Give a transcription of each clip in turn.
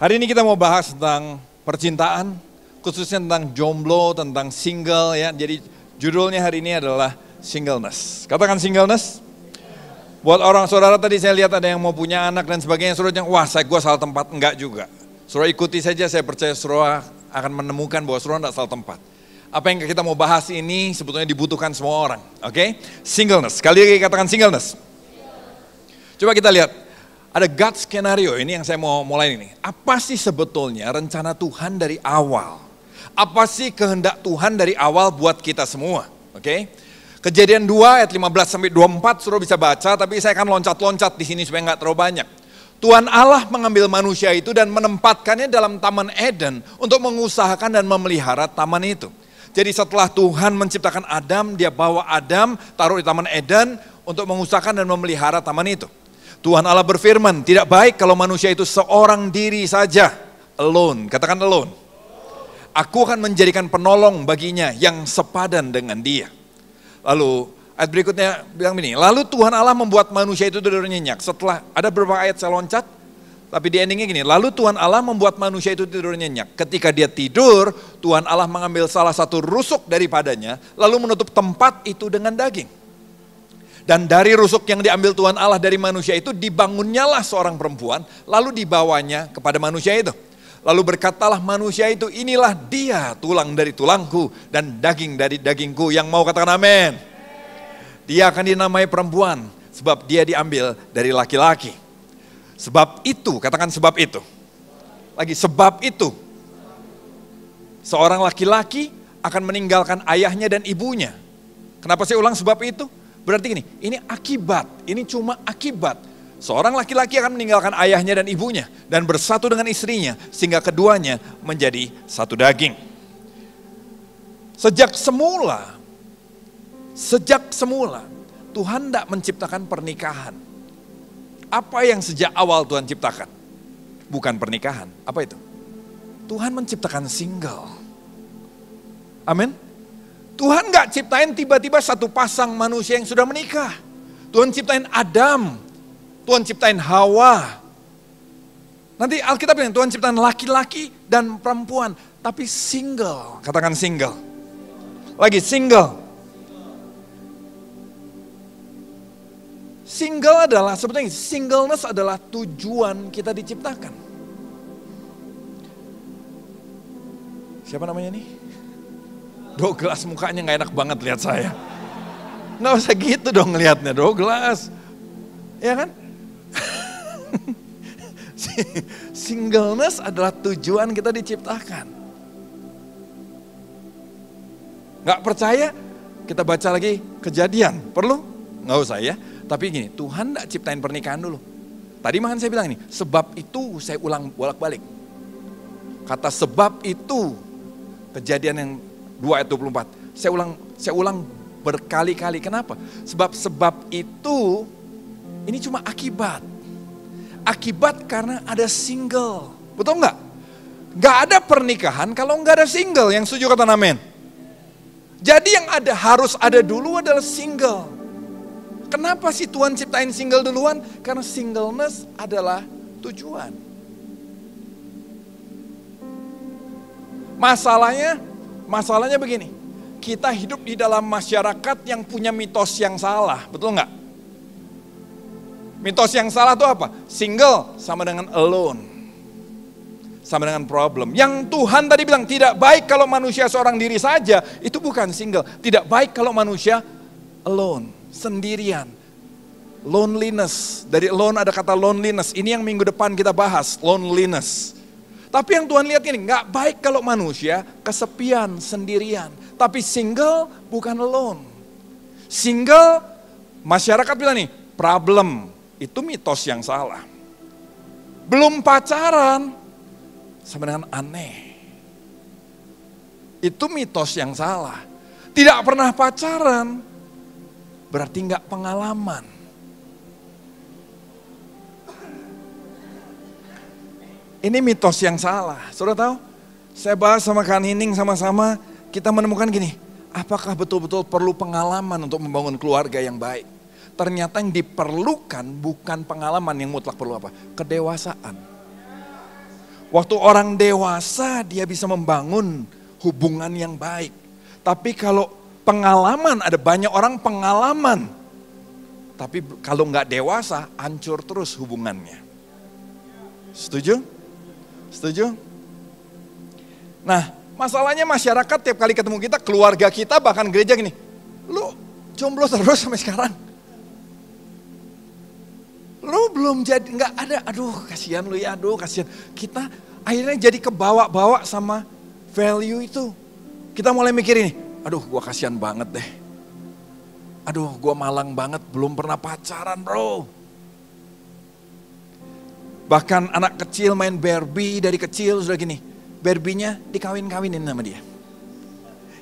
Hari ini kita mau bahas tentang percintaan, khususnya tentang jomblo, tentang single ya. Jadi judulnya hari ini adalah singleness. Katakan singleness. Buat orang saudara tadi saya lihat ada yang mau punya anak dan sebagainya, saudara bilang, wah gue salah tempat. Enggak juga. Saudara ikuti saja, saya percaya saudara akan menemukan bahwa saudara tidak salah tempat. Apa yang kita mau bahas ini sebetulnya dibutuhkan semua orang. Oke? Singleness. Sekali lagi katakan singleness. Coba kita lihat. Ada God skenario, ini yang saya mau mulai ini. Apa sih sebetulnya rencana Tuhan dari awal? Apa sih kehendak Tuhan dari awal buat kita semua? Oke? Kejadian 2 ayat 15-24 suruh bisa baca, tapi saya akan loncat-loncat di sini supaya nggak terlalu banyak. Tuhan Allah mengambil manusia itu dan menempatkannya dalam Taman Eden untuk mengusahakan dan memelihara taman itu. Jadi setelah Tuhan menciptakan Adam, dia bawa Adam taruh di Taman Eden untuk mengusahakan dan memelihara taman itu. Tuhan Allah berfirman, tidak baik kalau manusia itu seorang diri saja, alone, katakan alone. Aku akan menjadikan penolong baginya yang sepadan dengan dia. Lalu ayat berikutnya bilang begini, lalu Tuhan Allah membuat manusia itu tidur nyenyak. Setelah ada beberapa ayat saya loncat, tapi di endingnya gini, lalu Tuhan Allah membuat manusia itu tidur nyenyak. Ketika dia tidur, Tuhan Allah mengambil salah satu rusuk daripadanya, lalu menutup tempat itu dengan daging. Dan dari rusuk yang diambil Tuhan Allah dari manusia itu dibangunnyalah seorang perempuan, lalu dibawanya kepada manusia itu. Lalu berkatalah manusia itu, inilah dia tulang dari tulangku dan daging dari dagingku, yang mau katakan amin. Dia akan dinamai perempuan sebab dia diambil dari laki-laki. Sebab itu, katakan sebab itu. Lagi sebab itu. Seorang laki-laki akan meninggalkan ayahnya dan ibunya. Kenapa saya ulang sebab itu? Berarti ini akibat, ini cuma akibat. Seorang laki-laki akan meninggalkan ayahnya dan ibunya dan bersatu dengan istrinya sehingga keduanya menjadi satu daging. Sejak semula Tuhan tidak menciptakan pernikahan. Apa yang sejak awal Tuhan ciptakan? Bukan pernikahan, apa itu? Tuhan menciptakan single. Amin. Tuhan gak ciptain tiba-tiba satu pasang manusia yang sudah menikah. Tuhan ciptain Adam, Tuhan ciptain Hawa. Nanti Alkitab bilang Tuhan ciptain laki-laki dan perempuan, tapi single. Katakan single. Lagi single. Single adalah, sebetulnya singleness adalah tujuan kita diciptakan. Siapa namanya nih? Douglas mukanya gak enak banget lihat saya. Gak usah gitu dong ngelihatnya Douglas. Ya kan? Singleness adalah tujuan kita diciptakan. Gak percaya? Kita baca lagi Kejadian. Perlu? Gak usah ya. Tapi gini, Tuhan gak ciptain pernikahan dulu. Tadi makan saya bilang ini, sebab itu saya ulang bolak-balik. Kata sebab itu, Kejadian yang 2 ayat 24. Saya ulang berkali-kali. Kenapa? Sebab itu ini cuma akibat. Akibat karena ada single. Betul nggak? Nggak ada pernikahan kalau nggak ada single. Yang setuju kata amin. Jadi yang harus ada dulu adalah single. Kenapa sih Tuhan ciptain single duluan? Karena singleness adalah tujuan. Masalahnya begini, kita hidup di dalam masyarakat yang punya mitos yang salah, betul nggak? Mitos yang salah itu apa? Single sama dengan alone, sama dengan problem. Yang Tuhan tadi bilang tidak baik kalau manusia seorang diri saja, itu bukan single. Tidak baik kalau manusia alone, sendirian. Loneliness, dari alone ada kata loneliness, ini yang minggu depan kita bahas, loneliness. Tapi yang Tuhan lihat ini, gak baik kalau manusia kesepian, sendirian. Tapi single bukan alone. Single, masyarakat bilang nih, problem. Itu mitos yang salah. Belum pacaran, sama dengan aneh. Itu mitos yang salah. Tidak pernah pacaran, berarti gak pengalaman. Ini mitos yang salah. Saudara tahu? Saya bahas sama Kak Nining sama-sama, kita menemukan gini, apakah betul-betul perlu pengalaman untuk membangun keluarga yang baik? Ternyata yang diperlukan bukan pengalaman yang mutlak, perlu apa? Kedewasaan. Waktu orang dewasa dia bisa membangun hubungan yang baik. Tapi kalau pengalaman, ada banyak orang pengalaman. Tapi kalau nggak dewasa, hancur terus hubungannya. Setuju? Setuju? Nah, masalahnya masyarakat tiap kali ketemu kita, keluarga kita, bahkan gereja gini. Lu jomblo terus sampai sekarang. Lu belum jadi, nggak ada, aduh kasihan lu ya, aduh kasihan. Kita akhirnya jadi kebawa-bawa sama value itu. Kita mulai mikir ini, aduh gua kasihan banget deh. Aduh gua malang banget, belum pernah pacaran bro. Bahkan anak kecil main Barbie dari kecil sudah gini. Barbie-nya dikawin-kawinin sama dia.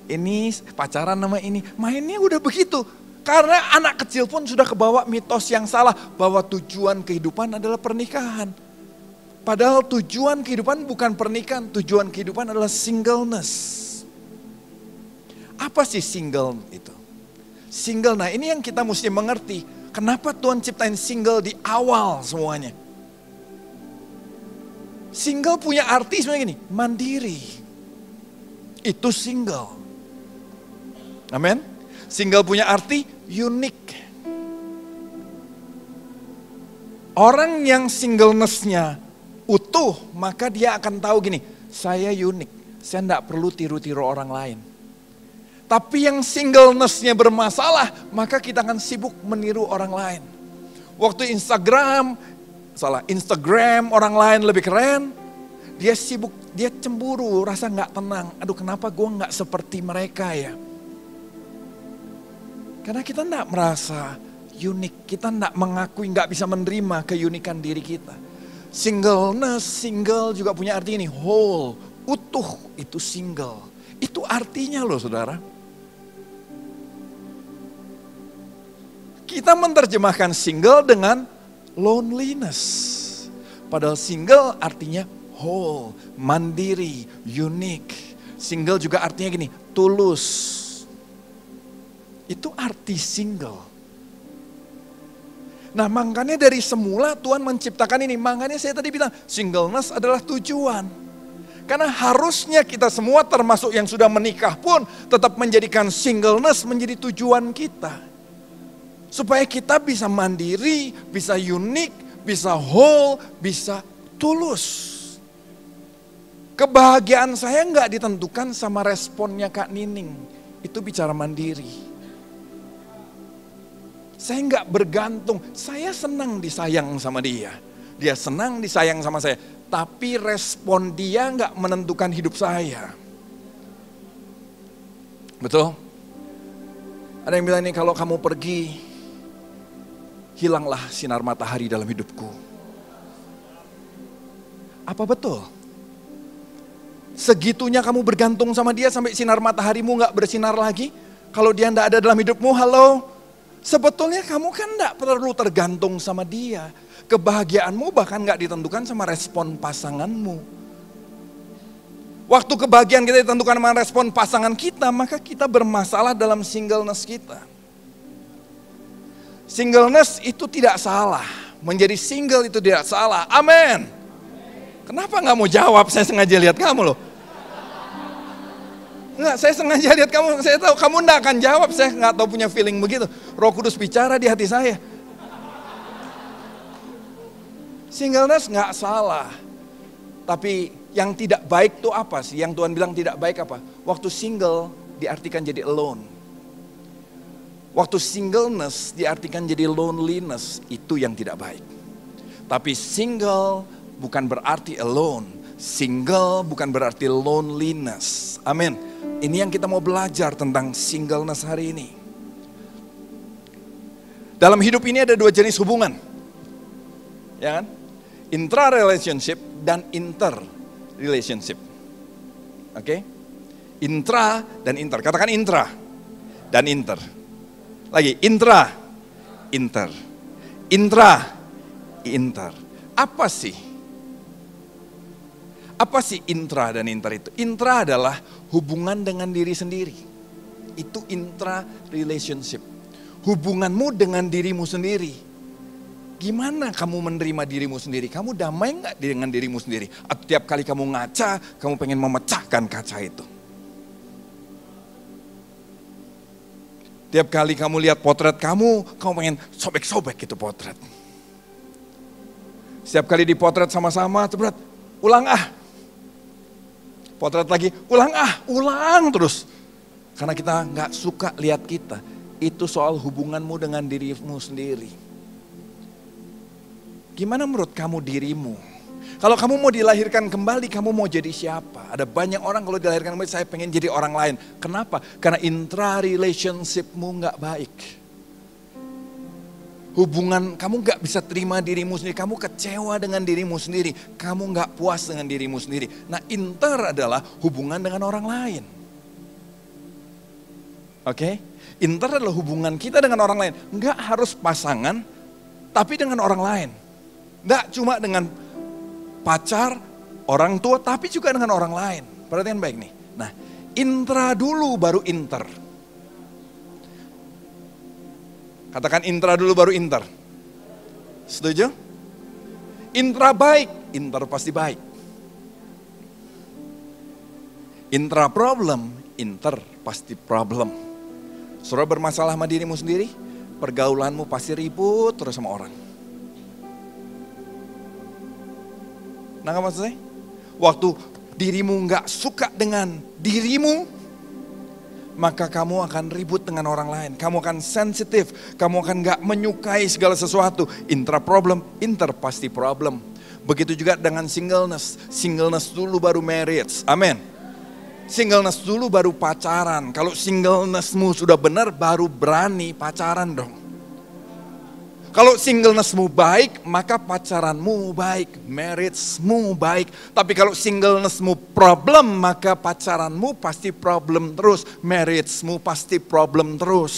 Ini pacaran sama ini, mainnya udah begitu. Karena anak kecil pun sudah kebawa mitos yang salah bahwa tujuan kehidupan adalah pernikahan. Padahal tujuan kehidupan bukan pernikahan, tujuan kehidupan adalah singleness. Apa sih single itu? Single, nah ini yang kita mesti mengerti. Kenapa Tuhan ciptain single di awal semuanya? Single punya arti sebenarnya gini, mandiri. Itu single. Amin. Single punya arti unik. Orang yang singleness-nya utuh, maka dia akan tahu gini, saya unik, saya enggak perlu tiru-tiru orang lain. Tapi yang singleness-nya bermasalah, maka kita akan sibuk meniru orang lain. Waktu Instagram orang lain lebih keren, dia sibuk, dia cemburu, rasa enggak tenang. Aduh kenapa gue enggak seperti mereka ya? Karena kita enggak merasa unik, kita enggak mengakui, enggak bisa menerima keunikan diri kita. Singleness, single juga punya arti ini, whole, utuh itu single. Itu artinya loh saudara. Kita menerjemahkan single dengan loneliness. Padahal single artinya whole, mandiri, unik. Single juga artinya gini, tulus. Itu arti single. Nah makanya dari semula Tuhan menciptakan ini. Makanya saya tadi bilang singleness adalah tujuan. Karena harusnya kita semua termasuk yang sudah menikah pun tetap menjadikan singleness menjadi tujuan kita. Supaya kita bisa mandiri, bisa unik, bisa whole, bisa tulus. Kebahagiaan saya nggak ditentukan sama responnya Kak Nining. Itu bicara mandiri. Saya nggak bergantung, saya senang disayang sama dia. Dia senang disayang sama saya. Tapi respon dia nggak menentukan hidup saya. Betul? Ada yang bilang nih kalau kamu pergi, hilanglah sinar matahari dalam hidupku. Apa betul? Segitunya kamu bergantung sama dia sampai sinar mataharimu nggak bersinar lagi? Kalau dia nggak ada dalam hidupmu, halo? Sebetulnya kamu kan enggak perlu tergantung sama dia. Kebahagiaanmu bahkan enggak ditentukan sama respon pasanganmu. Waktu kebahagiaan kita ditentukan sama respon pasangan kita, maka kita bermasalah dalam singleness kita. Singleness itu tidak salah. Menjadi single itu tidak salah. Amin. Kenapa enggak mau jawab? Saya sengaja lihat kamu loh. Enggak, saya sengaja lihat kamu, saya tahu kamu enggak akan jawab, saya enggak tahu punya feeling begitu. Roh Kudus bicara di hati saya. Singleness enggak salah. Tapi yang tidak baik itu apa sih? Yang Tuhan bilang tidak baik apa? Waktu single diartikan jadi alone. Waktu singleness diartikan jadi loneliness, itu yang tidak baik. Tapi single bukan berarti alone. Single bukan berarti loneliness. Amin. Ini yang kita mau belajar tentang singleness hari ini. Dalam hidup ini ada dua jenis hubungan. Ya kan? Intra-relationship dan inter-relationship. Oke? Intra dan inter. Katakan intra dan inter. Lagi, intra, inter. Intra, inter. Apa sih? Apa sih intra dan inter itu? Intra adalah hubungan dengan diri sendiri. Itu intra relationship. Hubunganmu dengan dirimu sendiri. Gimana kamu menerima dirimu sendiri? Kamu damai nggak dengan dirimu sendiri? Atau tiap kali kamu ngaca, kamu pengen memecahkan kaca itu? Tiap kali kamu lihat potret kamu pengen sobek-sobek gitu potret. Setiap kali dipotret sama-sama, berat, ulang Potret lagi, ulang terus. Karena kita nggak suka lihat kita. Itu soal hubunganmu dengan dirimu sendiri. Gimana menurut kamu dirimu? Kalau kamu mau dilahirkan kembali, kamu mau jadi siapa? Ada banyak orang kalau dilahirkan kembali, saya pengen jadi orang lain. Kenapa? Karena intra-relationship-mu nggak baik. Hubungan, kamu nggak bisa terima dirimu sendiri, kamu kecewa dengan dirimu sendiri, kamu nggak puas dengan dirimu sendiri. Nah, inter adalah hubungan dengan orang lain. Oke? Inter adalah hubungan kita dengan orang lain. Nggak harus pasangan, tapi dengan orang lain. Nggak cuma dengan pacar, orang tua, tapi juga dengan orang lain. Perhatikan baik nih. Nah, intra dulu baru inter. Katakan intra dulu baru inter. Setuju? Intra baik, inter pasti baik. Intra problem, inter pasti problem. Saudara bermasalah sama dirimu sendiri, pergaulanmu pasti ribut terus sama orang. Nah, apa maksud saya? Waktu dirimu nggak suka dengan dirimu, maka kamu akan ribut dengan orang lain. Kamu akan sensitif, kamu akan nggak menyukai segala sesuatu. Intra problem, inter pasti problem. Begitu juga dengan singleness. Singleness dulu baru marriage. Amin. Singleness dulu baru pacaran. Kalau singlenessmu sudah benar, baru berani pacaran dong. Kalau singlenessmu baik, maka pacaranmu baik, marriage-mu baik. Tapi kalau singlenessmu problem, maka pacaranmu pasti problem terus, marriage-mu pasti problem terus.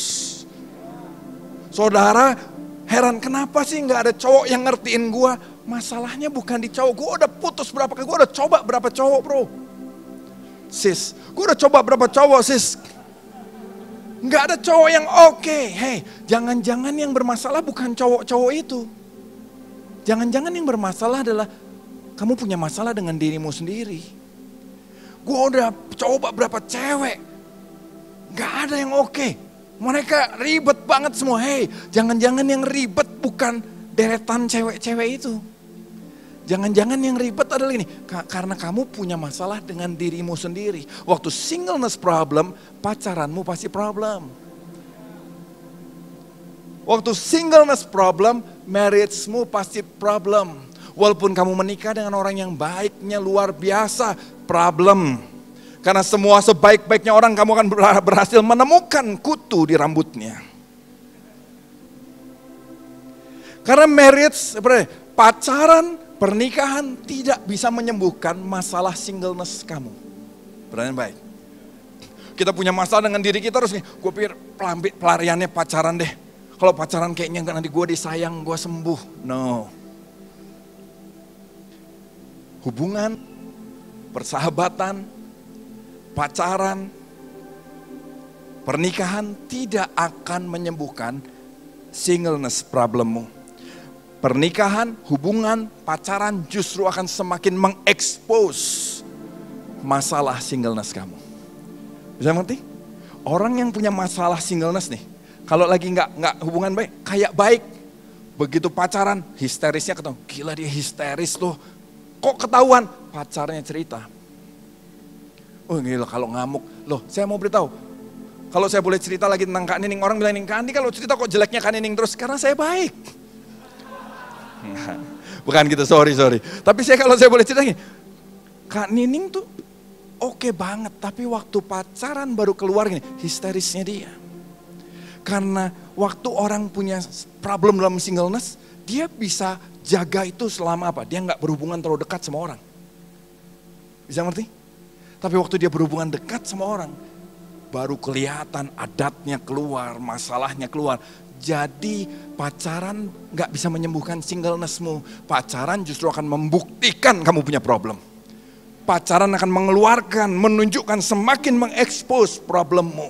Saudara, heran kenapa sih nggak ada cowok yang ngertiin gue? Masalahnya bukan di cowok, gue udah putus berapa kali, gue udah coba berapa cowok bro. Sis, gue udah coba berapa cowok sis. Nggak ada cowok yang oke. Hei, jangan-jangan yang bermasalah bukan cowok-cowok itu. Jangan-jangan yang bermasalah adalah kamu punya masalah dengan dirimu sendiri. Gue udah coba berapa cewek. Nggak ada yang oke. Mereka ribet banget semua. Hei, jangan-jangan yang ribet bukan deretan cewek-cewek itu. Jangan-jangan yang ribet adalah ini, karena kamu punya masalah dengan dirimu sendiri. Waktu singleness problem, pacaranmu pasti problem. Waktu singleness problem, marriage-mu pasti problem. Walaupun kamu menikah dengan orang yang baiknya luar biasa, problem. Karena semua sebaik-baiknya orang, kamu akan berhasil menemukan kutu di rambutnya. Karena marriage, pacaran, pernikahan tidak bisa menyembuhkan masalah singleness kamu. Perhatian baik. Kita punya masalah dengan diri kita terus nih, gue pikir pelariannya pacaran deh. Kalau pacaran kayaknya nanti gue disayang, gue sembuh. No. Hubungan, persahabatan, pacaran, pernikahan tidak akan menyembuhkan singleness problemmu. Pernikahan, hubungan, pacaran justru akan semakin mengekspos masalah singleness kamu. Bisa mengerti? Orang yang punya masalah singleness nih, kalau lagi nggak hubungan baik, kayak baik. Begitu pacaran, histerisnya ketemu. Gila dia histeris loh. Kok ketahuan? Pacarnya cerita. Oh gila kalau ngamuk. Loh saya mau beritahu. Kalau saya boleh cerita lagi tentang Kak Nining, orang bilang Kak Andi kalau cerita kok jeleknya Kak Nining terus, karena saya baik. Bukan gitu, sorry. Tapi kalau saya boleh cerita, Kak Nining tuh oke banget, tapi waktu pacaran baru keluar gini, histerisnya dia. Karena waktu orang punya problem dalam singleness, dia bisa jaga itu selama apa? Dia nggak berhubungan terlalu dekat sama orang. Bisa ngerti? Tapi waktu dia berhubungan dekat sama orang, baru kelihatan adatnya keluar, masalahnya keluar. Jadi pacaran gak bisa menyembuhkan singlenessmu. Pacaran justru akan membuktikan kamu punya problem. Pacaran akan mengeluarkan, menunjukkan, semakin mengekspos problemmu.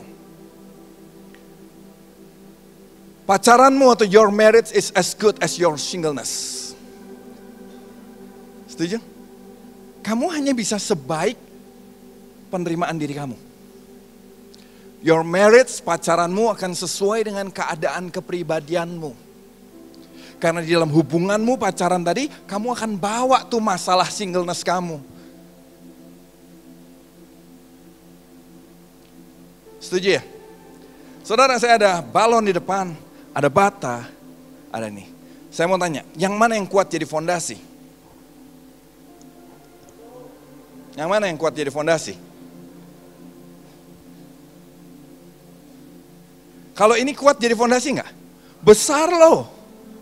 Pacaranmu atau your marriage is as good as your singleness. Setuju? Kamu hanya bisa sebaik penerimaan diri kamu. Your marriage, pacaranmu akan sesuai dengan keadaan kepribadianmu. Karena di dalam hubunganmu pacaran tadi, kamu akan bawa tuh masalah singleness kamu. Setuju ya? Saudara, saya ada balon di depan, ada bata, ada nih. Saya mau tanya, yang mana yang kuat jadi fondasi? Yang mana yang kuat jadi fondasi? Kalau ini kuat jadi fondasi enggak? Besar loh,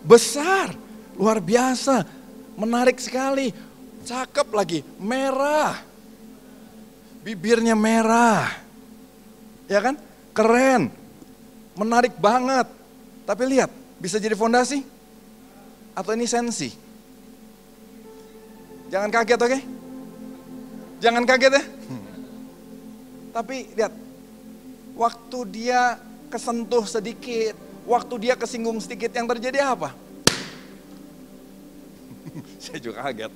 besar, luar biasa, menarik sekali, cakep lagi, merah, bibirnya merah, ya kan? Keren, menarik banget. Tapi lihat, bisa jadi fondasi? Atau ini sensi? Jangan kaget, oke? Jangan kaget ya. Tapi lihat, waktu dia kesentuh sedikit, waktu dia kesinggung sedikit, yang terjadi apa? Saya juga kaget.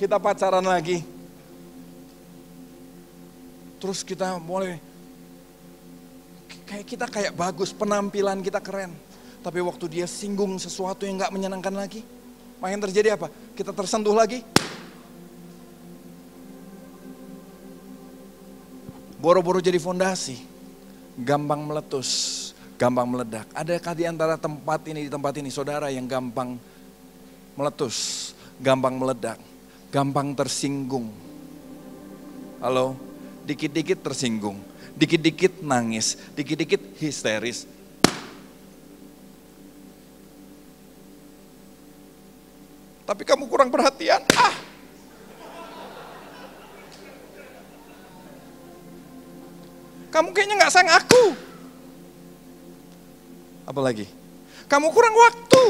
Kita pacaran lagi. Terus kita mulai, kita kayak bagus, penampilan kita keren. Tapi waktu dia singgung sesuatu yang gak menyenangkan lagi, maka yang terjadi apa? Kita tersentuh lagi. Boro-boro jadi fondasi, gampang meletus, gampang meledak. Adakah di antara di tempat ini saudara yang gampang meletus, gampang meledak, gampang tersinggung? Halo, dikit-dikit tersinggung, dikit-dikit nangis, dikit-dikit histeris. Tapi kamu kurang perhatian. Kamu kayaknya gak sayang aku. Apalagi, kamu kurang waktu.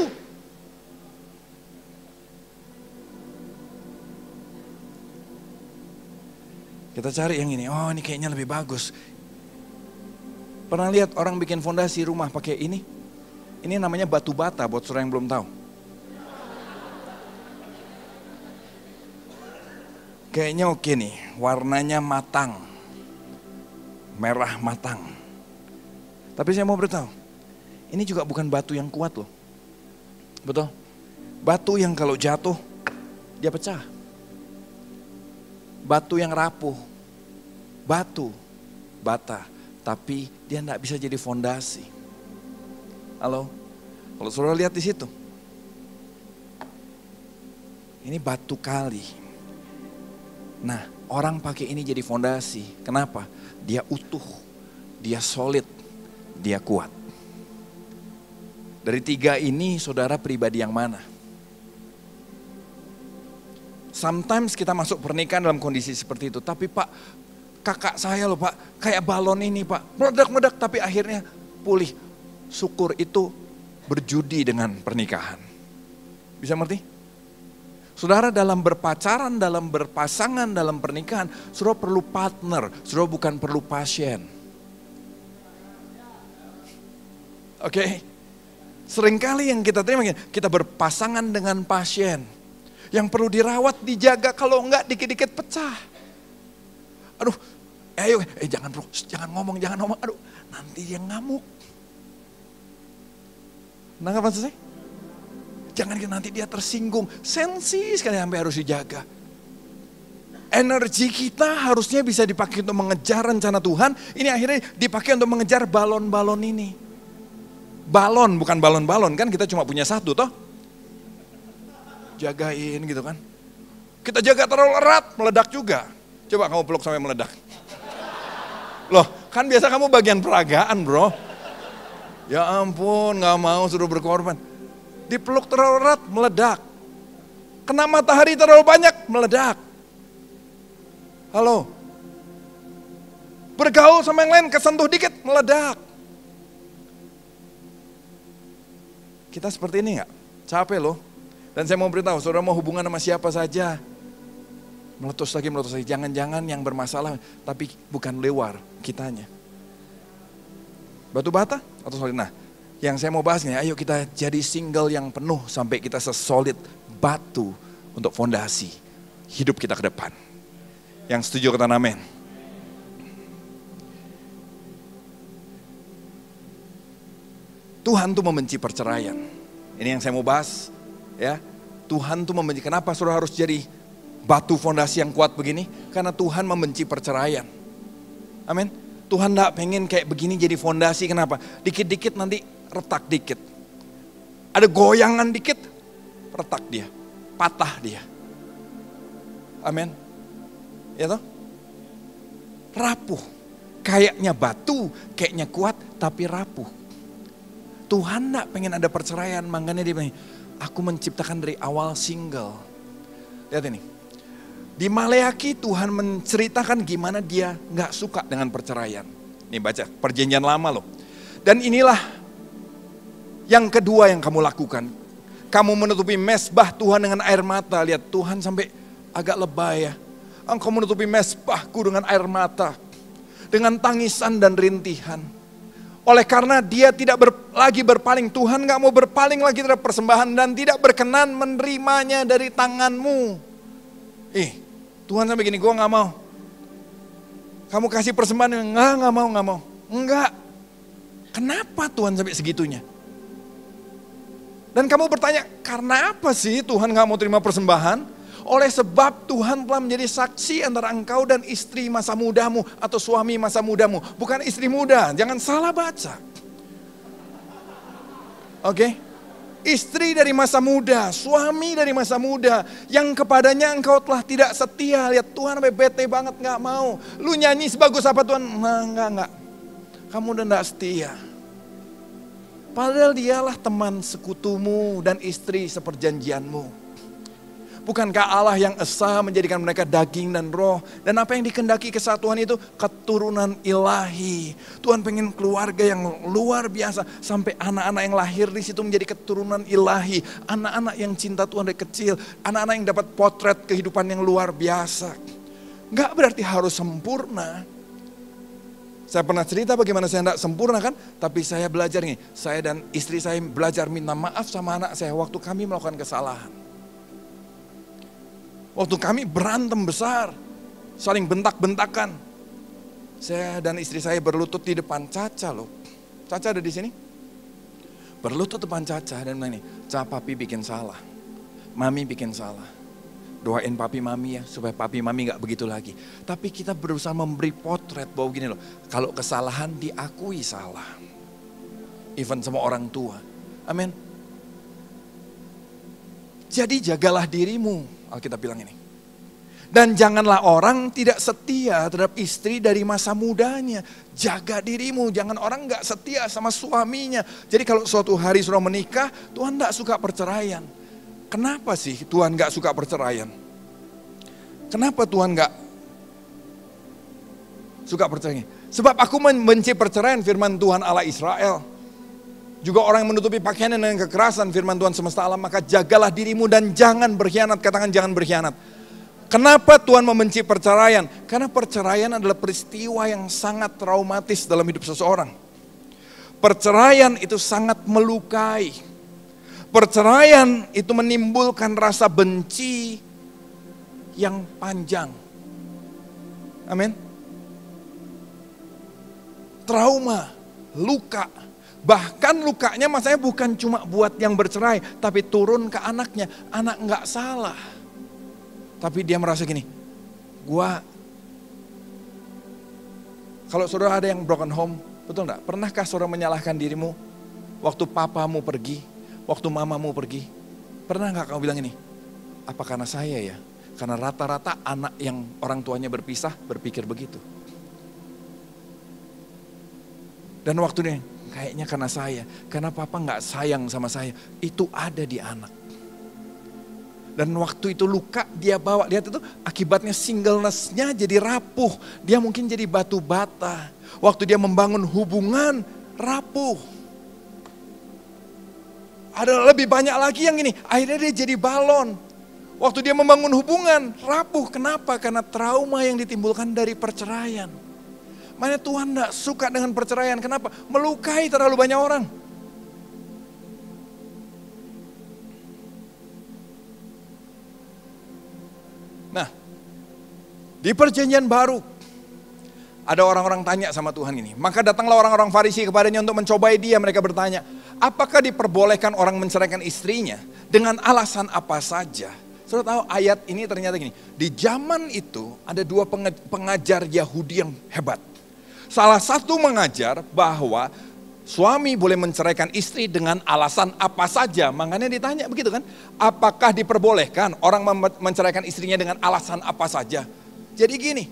Kita cari yang ini, oh ini kayaknya lebih bagus. Pernah lihat orang bikin fondasi rumah pakai ini? Ini namanya batu bata buat saudara yang belum tahu. Kayaknya oke nih, warnanya matang. Merah matang. Tapi saya mau beritahu, ini juga bukan batu yang kuat loh. Betul? Batu yang kalau jatuh, dia pecah. Batu yang rapuh. Batu, bata. Tapi dia enggak bisa jadi fondasi. Halo? Kalau saudara lihat di situ. Ini batu kali. Nah, orang pakai ini jadi fondasi. Kenapa? Dia utuh, dia solid, dia kuat. Dari tiga ini, saudara pribadi yang mana? Sometimes kita masuk pernikahan dalam kondisi seperti itu. Tapi Pak, kakak saya loh Pak, kayak balon ini Pak. Meledak-meledak tapi akhirnya pulih. Syukur itu berjudi dengan pernikahan. Bisa mengerti? Saudara dalam berpacaran, dalam berpasangan, dalam pernikahan, saudara perlu partner, saudara bukan perlu pasien. Oke? Seringkali yang kita terima, kita berpasangan dengan pasien. Yang perlu dirawat, dijaga, kalau enggak dikit-dikit pecah. Aduh, ayo, jangan bro, jangan ngomong, aduh, nanti dia ngamuk. Nangkap maksud saya? Jangan nanti dia tersinggung, sensi sekali sampai harus dijaga. Energi kita harusnya bisa dipakai untuk mengejar rencana Tuhan, ini akhirnya dipakai untuk mengejar balon-balon ini. Balon, bukan balon-balon kan, kita cuma punya satu toh. Jagain gitu kan. Kita jaga terlalu erat, meledak juga. Coba kamu peluk sampai meledak. Loh, kan biasa kamu bagian peragaan bro. Ya ampun, gak mau suruh berkorban. Dipeluk terlalu erat, meledak. Kena matahari terlalu banyak, meledak. Halo. Bergaul sama yang lain, kesentuh dikit, meledak. Kita seperti ini gak? Capek loh. Dan saya mau beritahu, saudara mau hubungan sama siapa saja. Meletus lagi. Jangan-jangan yang bermasalah, tapi bukan luar kitanya. Batu bata atau solid? Nah, yang saya mau bahas nih, ayo kita jadi single yang penuh sampai kita sesolid batu untuk fondasi hidup kita ke depan. Yang setuju kata amin. Tuhan tuh membenci perceraian. Ini yang saya mau bahas, ya. Tuhan tuh membenci. Kenapa saudara harus jadi batu fondasi yang kuat begini? Karena Tuhan membenci perceraian. Amin. Tuhan gak pengen kayak begini jadi fondasi, kenapa? Dikit-dikit nanti retak dikit. Ada goyangan dikit, retak dia, patah dia. Amin. Ya toh? Rapuh. Kayaknya batu, kayaknya kuat, tapi rapuh. Tuhan gak pengen ada perceraian, makanya dia bilang, aku menciptakan dari awal single. Lihat ini. Di Maleaki Tuhan menceritakan gimana dia gak suka dengan perceraian. Nih baca, perjanjian lama loh. Dan inilah yang kedua yang kamu lakukan. Kamu menutupi mezbah Tuhan dengan air mata. Lihat Tuhan sampai agak lebay ya. Engkau menutupi mezbahku dengan air mata. Dengan tangisan dan rintihan. Oleh karena dia tidak lagi berpaling. Tuhan gak mau berpaling lagi terhadap persembahan. Dan tidak berkenan menerimanya dari tanganmu. Tuhan sampai gini, gue gak mau. Kamu kasih persembahan, gak mau. Enggak. Kenapa Tuhan sampai segitunya? Dan kamu bertanya, karena apa sih Tuhan gak mau terima persembahan? Oleh sebab Tuhan telah menjadi saksi antara engkau dan istri masa mudamu atau suami masa mudamu. Bukan istri muda, jangan salah baca. Oke? Istri dari masa muda, suami dari masa muda, yang kepadanya engkau telah tidak setia. Lihat Tuhan sampai bete banget gak mau. Lu nyanyi sebagus apa Tuhan? Nah, enggak. Kamu udah gak setia. Padahal dialah teman sekutumu dan istri seperjanjianmu. Bukankah Allah yang esa menjadikan mereka daging dan roh. Dan apa yang dikehendaki kesatuan itu? Keturunan ilahi. Tuhan pengen keluarga yang luar biasa. Sampai anak-anak yang lahir di situ menjadi keturunan ilahi. Anak-anak yang cinta Tuhan dari kecil. Anak-anak yang dapat potret kehidupan yang luar biasa. Gak berarti harus sempurna. Saya pernah cerita bagaimana saya tidak sempurna kan. Tapi saya belajar nih. Saya dan istri saya belajar minta maaf sama anak saya waktu kami melakukan kesalahan. Waktu kami berantem besar, saling bentak-bentakan. Saya dan istri saya berlutut di depan Caca loh. Caca ada di sini? Berlutut depan Caca dan bilang nih, Caca papi bikin salah. Mami bikin salah. Doain papi mami ya, supaya papi mami gak begitu lagi. Tapi kita berusaha memberi potret bahwa gini loh, kalau kesalahan diakui salah. Even sama orang tua. Amin. Jadi jagalah dirimu. Alkitab bilang ini. Dan janganlah orang tidak setia terhadap istri dari masa mudanya. Jaga dirimu, jangan orang gak setia sama suaminya. Jadi kalau suatu hari sudah menikah, Tuhan gak suka perceraian. Kenapa sih Tuhan gak suka perceraian? Kenapa Tuhan gak suka perceraian? Sebab aku membenci perceraian, firman Tuhan Allah Israel. Juga orang yang menutupi pakaiannya dengan kekerasan, firman Tuhan semesta alam, maka jagalah dirimu dan jangan berkhianat. Katakan jangan berkhianat. Kenapa Tuhan membenci perceraian? Karena perceraian adalah peristiwa yang sangat traumatis dalam hidup seseorang. Perceraian itu sangat melukai. Perceraian itu menimbulkan rasa benci yang panjang. Amin. Trauma, luka. Bahkan lukanya maksudnya bukan cuma buat yang bercerai, tapi turun ke anaknya. Anak nggak salah. Tapi dia merasa gini, kalau saudara ada yang broken home, betul nggak? Pernahkah saudara menyalahkan dirimu waktu papamu pergi, waktu mamamu pergi? Pernah nggak kamu bilang ini, apa karena saya ya? Karena rata-rata anak yang orang tuanya berpisah berpikir begitu. Dan waktunya, kayaknya karena saya, karena papa gak sayang sama saya, itu ada di anak. Dan waktu itu luka dia bawa, lihat itu akibatnya singleness-nya jadi rapuh. Dia mungkin jadi batu bata. Waktu dia membangun hubungan, rapuh. Ada lebih banyak lagi yang ini, akhirnya dia jadi balon. Waktu dia membangun hubungan, rapuh. Kenapa? Karena trauma yang ditimbulkan dari perceraian. Makanya Tuhan tidak suka dengan perceraian. Kenapa? Melukai terlalu banyak orang. Nah, di perjanjian baru, ada orang-orang tanya sama Tuhan ini. Maka datanglah orang-orang Farisi kepadanya untuk mencobai dia. Mereka bertanya, apakah diperbolehkan orang menceraikan istrinya dengan alasan apa saja? Saudara tahu ayat ini ternyata gini. Di zaman itu ada dua pengajar Yahudi yang hebat. Salah satu mengajar bahwa suami boleh menceraikan istri dengan alasan apa saja. Makanya ditanya begitu kan. Apakah diperbolehkan orang menceraikan istrinya dengan alasan apa saja? Jadi gini.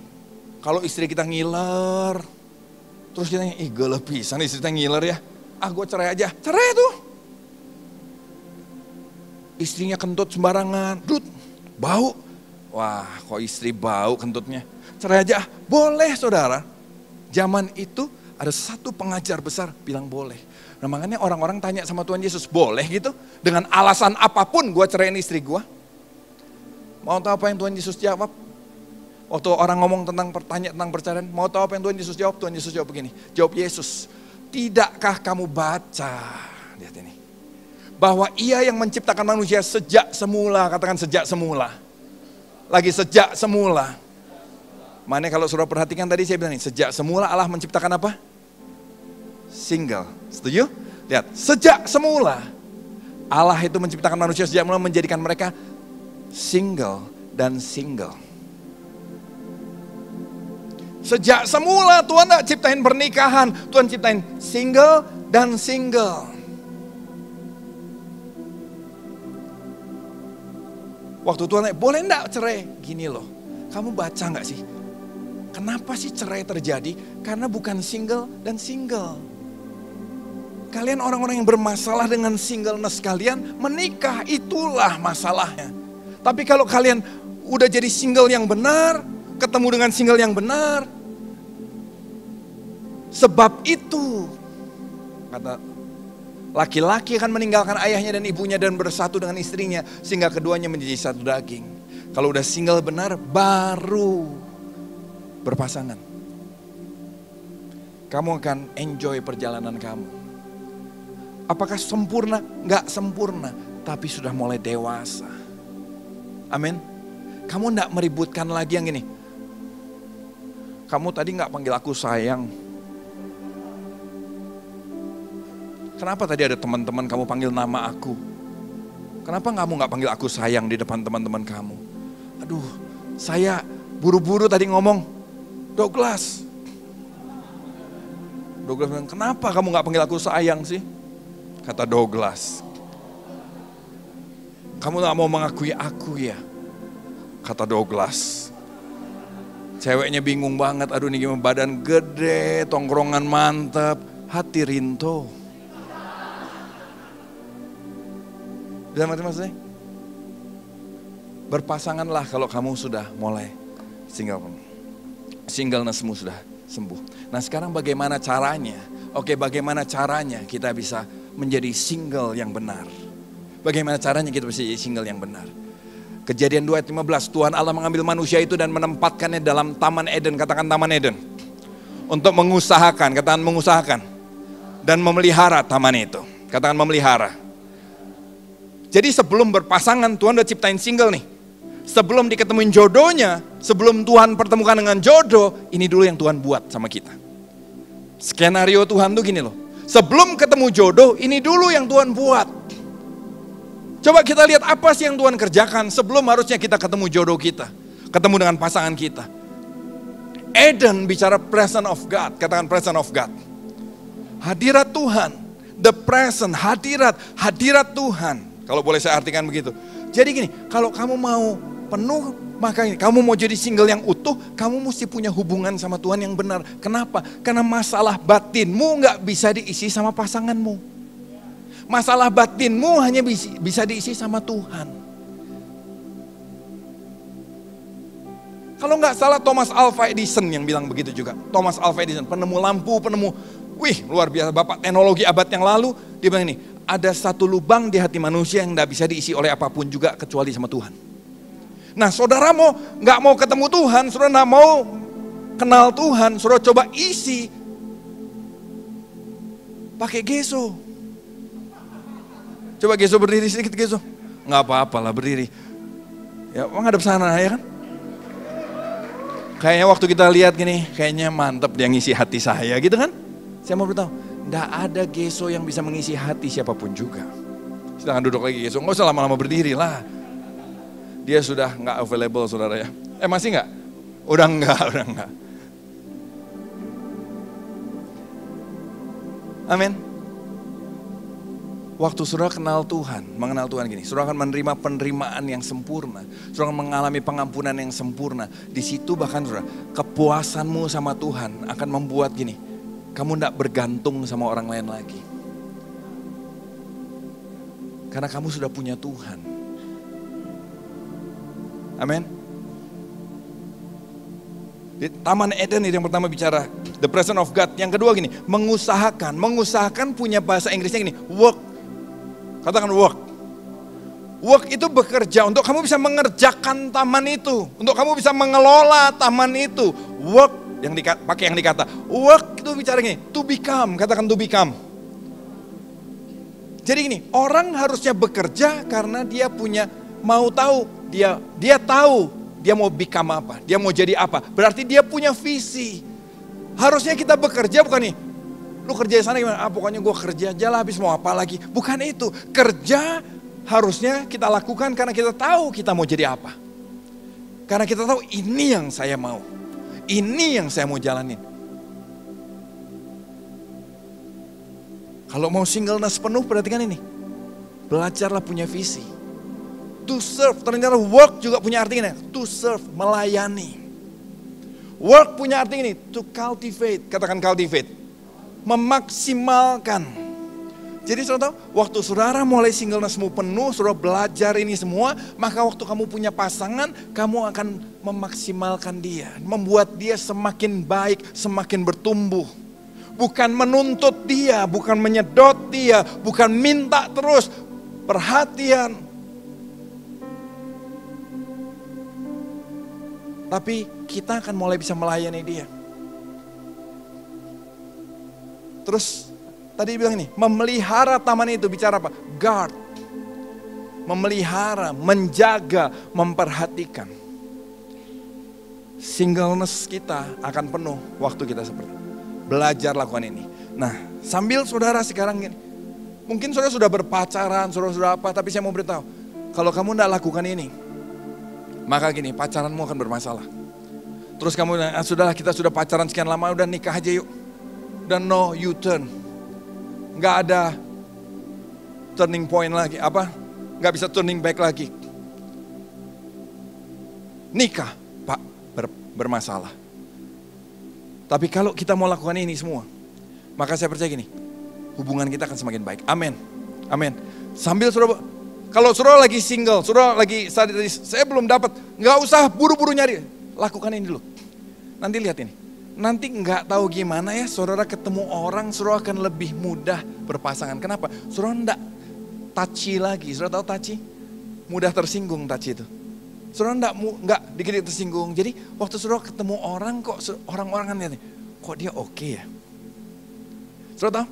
Kalau istri kita ngiler, terus kita gelap pisan istri kita ngiler ya. Gue cerai aja. Cerai tuh. Istrinya kentut sembarangan. Bau. Wah kok istri bau kentutnya. Cerai aja. Boleh saudara. Zaman itu ada satu pengajar besar bilang boleh. Nah makanya orang-orang tanya sama Tuhan Yesus, boleh gitu? Dengan alasan apapun gue ceraiin istri gue. Mau tahu apa yang Tuhan Yesus jawab? Waktu orang ngomong bertanya tentang perceraian, mau tahu apa yang Tuhan Yesus jawab? Tuhan Yesus jawab begini, jawab Yesus, tidakkah kamu baca, lihat ini, bahwa ia yang menciptakan manusia sejak semula, katakan sejak semula, lagi sejak semula. Mana kalau saudara perhatikan tadi saya bilang nih, sejak semula Allah menciptakan apa? Single, setuju? Lihat, sejak semula Allah itu menciptakan manusia sejak semula menjadikan mereka single dan single. Sejak semula Tuhan tidak ciptain pernikahan, Tuhan ciptain single dan single. Waktu Tuhan boleh enggak cerai? Gini loh, kamu baca enggak sih? Kenapa sih cerai terjadi? Karena bukan single dan single. Kalian orang-orang yang bermasalah dengan singleness kalian, menikah itulah masalahnya. Tapi kalau kalian udah jadi single yang benar, ketemu dengan single yang benar, sebab itu kata laki-laki akan meninggalkan ayahnya dan ibunya dan bersatu dengan istrinya sehingga keduanya menjadi satu daging. Kalau udah single benar baru berpasangan. Kamu akan enjoy perjalanan kamu. Apakah sempurna? Enggak sempurna, tapi sudah mulai dewasa. Amin. Kamu enggak meributkan lagi yang ini. Kamu tadi enggak panggil aku sayang. Kenapa tadi ada teman-teman kamu panggil nama aku? Kenapa kamu enggak panggil aku sayang di depan teman-teman kamu? Aduh, saya buru-buru tadi ngomong, Douglas bilang, kenapa kamu gak panggil aku sayang sih? Kata Douglas, kamu gak mau mengakui aku ya? Kata Douglas. Ceweknya bingung banget, aduh ini gimana, badan gede, tongkrongan mantap, hati rinto. Bisa ngerti maksudnya? Berpasanganlah kalau kamu sudah mulai singlenessmu sudah sembuh. Nah sekarang bagaimana caranya? Oke, bagaimana caranya kita bisa menjadi single yang benar? Bagaimana caranya kita bisa jadi single yang benar? Kejadian 2 ayat 15, Tuhan Allah mengambil manusia itu dan menempatkannya dalam Taman Eden. Katakan Taman Eden. Untuk mengusahakan, katakan mengusahakan. Dan memelihara taman itu. Katakan memelihara. Jadi sebelum berpasangan Tuhan udah ciptain single nih. Sebelum diketemuin jodohnya, sebelum Tuhan pertemukan dengan jodoh, ini dulu yang Tuhan buat sama kita. Skenario Tuhan tuh gini loh. Sebelum ketemu jodoh, ini dulu yang Tuhan buat. Coba kita lihat apa sih yang Tuhan kerjakan sebelum harusnya kita ketemu jodoh kita. Ketemu dengan pasangan kita. Eden bicara presence of God, katakan presence of God. Hadirat Tuhan, the presence, hadirat Tuhan. Kalau boleh saya artikan begitu. Jadi gini, kalau kamu mau penuh, maka kamu mau jadi single yang utuh, kamu mesti punya hubungan sama Tuhan yang benar. Kenapa? Karena masalah batinmu gak bisa diisi sama pasanganmu. Masalah batinmu hanya bisa diisi sama Tuhan. Kalau gak salah Thomas Alva Edison yang bilang begitu juga. Thomas Alva Edison, penemu lampu, luar biasa Bapak teknologi abad yang lalu. Dia bilang ini, ada satu lubang di hati manusia yang gak bisa diisi oleh apapun juga kecuali sama Tuhan. Nah saudara nggak mau ketemu Tuhan, saudara nggak mau kenal Tuhan, saudara coba isi pakai geso. Coba geso berdiri sedikit geso. Nggak apa-apa lah berdiri. Ya menghadap sana ya kan. Kayaknya waktu kita lihat gini, kayaknya mantep dia ngisi hati saya gitu kan. Saya mau beritahu, nggak ada geso yang bisa mengisi hati siapapun juga. Silahkan duduk lagi geso, nggak usah lama-lama berdiri lah. Dia sudah nggak available saudara ya. Masih nggak? Udah nggak. Amin. Waktu saudara kenal Tuhan, mengenal Tuhan gini, saudara akan menerima penerimaan yang sempurna. Saudara akan mengalami pengampunan yang sempurna. Di situ bahkan saudara, kepuasanmu sama Tuhan akan membuat gini, kamu tidak bergantung sama orang lain lagi. Karena kamu sudah punya Tuhan. Amin. Di Taman Eden itu yang pertama bicara the presence of God. Yang kedua gini, mengusahakan. Mengusahakan punya bahasa Inggrisnya gini, work. Katakan work. Work itu bekerja untuk kamu bisa mengerjakan taman itu. Untuk kamu bisa mengelola taman itu. Work yang pakai yang dikata. Work itu bicara gini, to become. Katakan to become. Jadi gini, orang harusnya bekerja karena dia punya mau tahu. Dia tahu dia mau become apa, dia mau jadi apa. Berarti dia punya visi. Harusnya kita bekerja bukan nih, lu kerja di sana gimana? Pokoknya gue kerja aja lah, habis mau apa lagi. Bukan itu, kerja harusnya kita lakukan karena kita tahu kita mau jadi apa. Karena kita tahu ini yang saya mau, ini yang saya mau jalanin. Kalau mau singleness penuh perhatikan ini, belajarlah punya visi. To serve, ternyata work juga punya arti ini, to serve, melayani. Work punya arti ini, to cultivate, katakan cultivate, memaksimalkan. Jadi saudara tahu, waktu saudara mulai singlenessmu penuh, saudara belajar ini semua, maka waktu kamu punya pasangan, kamu akan memaksimalkan dia, membuat dia semakin baik, semakin bertumbuh. Bukan menuntut dia, bukan menyedot dia, bukan minta terus, perhatian. Tapi kita akan mulai bisa melayani dia. Terus tadi bilang ini, memelihara taman itu bicara apa? Guard. Memelihara, menjaga, memperhatikan. Singleness kita akan penuh waktu kita seperti itu. Belajar lakukan ini. Nah, sambil saudara sekarang gini, mungkin saudara sudah berpacaran, saudara sudah apa, tapi saya mau beritahu, kalau kamu tidak lakukan ini, maka gini, pacaranmu akan bermasalah. Terus kamu, sudahlah kita sudah pacaran sekian lama, udah nikah aja yuk. Dan no U-turn. Nggak ada turning point lagi, nggak bisa turning back lagi. Nikah, Pak, bermasalah. Tapi kalau kita mau lakukan ini semua, maka saya percaya gini, hubungan kita akan semakin baik. Amin. Amin. Sambil saudara, kalau saudara lagi single, saudara lagi saya belum dapat, nggak usah buru-buru nyari, lakukan ini dulu. Nanti lihat ini, nanti nggak tahu gimana ya, saudara ketemu orang, saudara akan lebih mudah berpasangan. Kenapa? Saudara nggak touchy lagi, saudara tahu touchy? Mudah tersinggung touchy itu. Saudara nggak dikit tersinggung. Jadi waktu saudara ketemu orang kok orang-orang kan lihat, kok dia oke ya? Saudara tahu?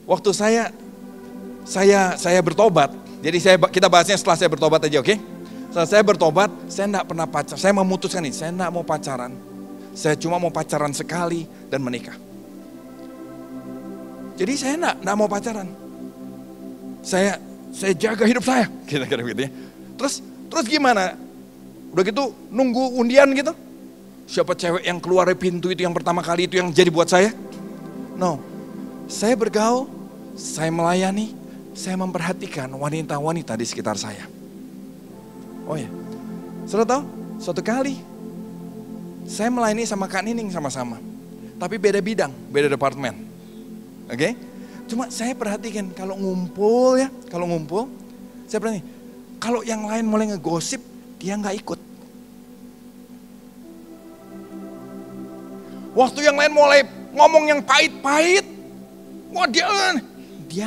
Waktu saya bertobat. Jadi kita bahasnya setelah saya bertobat aja, oke? Setelah saya bertobat, saya enggak pernah pacaran. Saya memutuskan ini, saya enggak mau pacaran. Saya cuma mau pacaran sekali dan menikah. Jadi saya enggak mau pacaran. Saya jaga hidup saya, kira-kira gitu ya. Terus gimana? Udah gitu nunggu undian gitu. Siapa cewek yang keluar dari pintu itu yang pertama kali itu yang jadi buat saya? No. Saya bergaul, saya melayani, saya memperhatikan wanita-wanita di sekitar saya. Oh ya, saudara tahu, suatu kali saya melayani sama Kak Nining sama-sama. Tapi beda bidang, beda departemen. Oke? Cuma saya perhatikan kalau ngumpul, saya perhatikan. Kalau yang lain mulai ngegosip, dia nggak ikut. Waktu yang lain mulai ngomong yang pahit-pahit, wah dia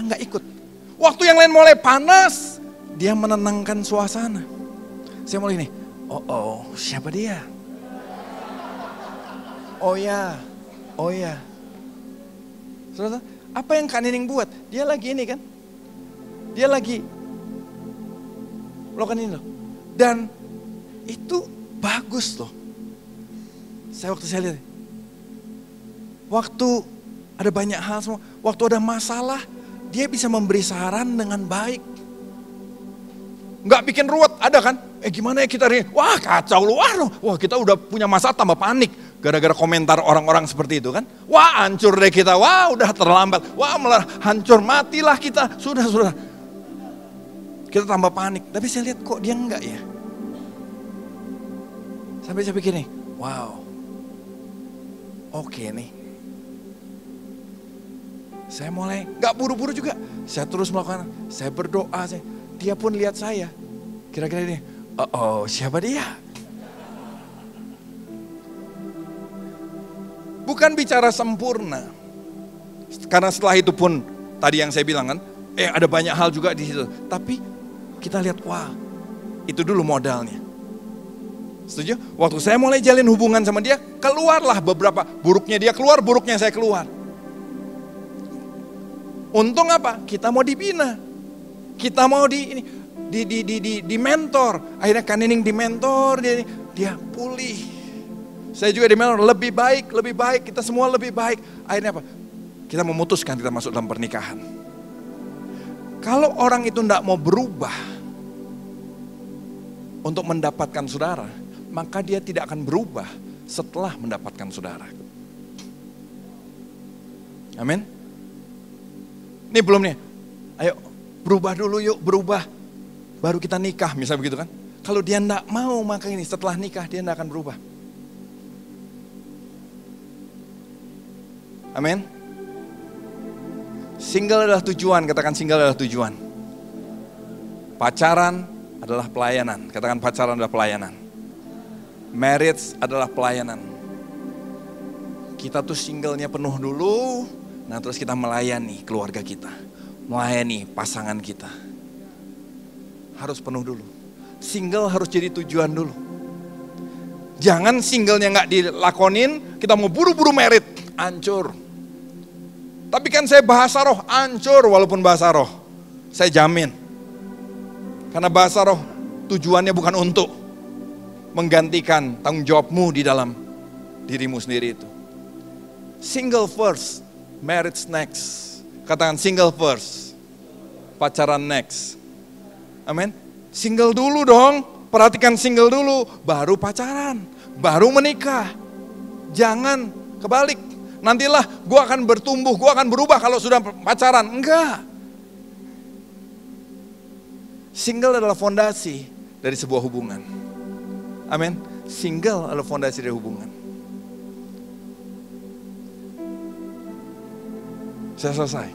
nggak ikut. Waktu yang lain mulai panas, dia menenangkan suasana. Saya mulai nih, Oh, siapa dia? Oh ya. Saudara, apa yang Kak Nining buat? Dia lagi ini kan? Dia lagi melakukan ini loh. Dan itu bagus loh. Waktu saya lihat, waktu ada banyak hal semua, waktu ada masalah, dia bisa memberi saran dengan baik. Nggak bikin ruwet, ada kan? Gimana ya kita ini? Wah kacau lu, wah kita udah punya masalah tambah panik. Gara-gara komentar orang-orang seperti itu kan. Wah hancur deh kita, wah udah terlambat. Wah malah hancur, matilah kita. Sudah. Kita tambah panik. Tapi saya lihat kok dia enggak ya. Sampai saya pikir nih, wow. Oke nih. Saya mulai enggak buru-buru juga. Saya terus melakukan, saya berdoa. Dia pun lihat saya. Kira-kira ini, siapa dia? Bukan bicara sempurna. Karena setelah itu pun, tadi yang saya bilang kan, ada banyak hal juga di situ. Tapi kita lihat, wah, itu dulu modalnya. Setuju? Waktu saya mulai jalin hubungan sama dia, keluarlah beberapa. Buruknya dia keluar, buruknya saya keluar. Untung apa? Kita mau dibina. Kita mau di mentor. Akhirnya Kak Nining di mentor, dia pulih. Saya juga di mentor, lebih baik, kita semua lebih baik. Akhirnya apa? Kita memutuskan kita masuk dalam pernikahan. Kalau orang itu tidak mau berubah untuk mendapatkan saudara, maka dia tidak akan berubah setelah mendapatkan saudara. Amin. Ini belum nih. Ayo berubah dulu yuk, berubah. Baru kita nikah, misalnya begitu kan. Kalau dia tidak mau, maka ini setelah nikah dia tidak akan berubah. Amin. Single adalah tujuan, katakan single adalah tujuan. Pacaran adalah pelayanan, katakan pacaran adalah pelayanan. Marriage adalah pelayanan. Kita tuh singlenya penuh dulu, nah terus kita melayani keluarga kita. Melayani pasangan kita. Harus penuh dulu. Single harus jadi tujuan dulu. Jangan singlenya gak dilakonin, kita mau buru-buru married, hancur. Tapi kan saya bahasa roh, hancur walaupun bahasa roh. Saya jamin. Karena bahasa roh tujuannya bukan untuk menggantikan tanggung jawabmu di dalam dirimu sendiri itu. Single first, marriage next. Katakan single first, pacaran next. Amin. Single dulu dong, perhatikan single dulu, baru pacaran, baru menikah. Jangan kebalik. Nantilah gue akan bertumbuh, gue akan berubah kalau sudah pacaran. Enggak. Single adalah fondasi dari sebuah hubungan. Amin. Single adalah fondasi dari hubungan. Saya selesai.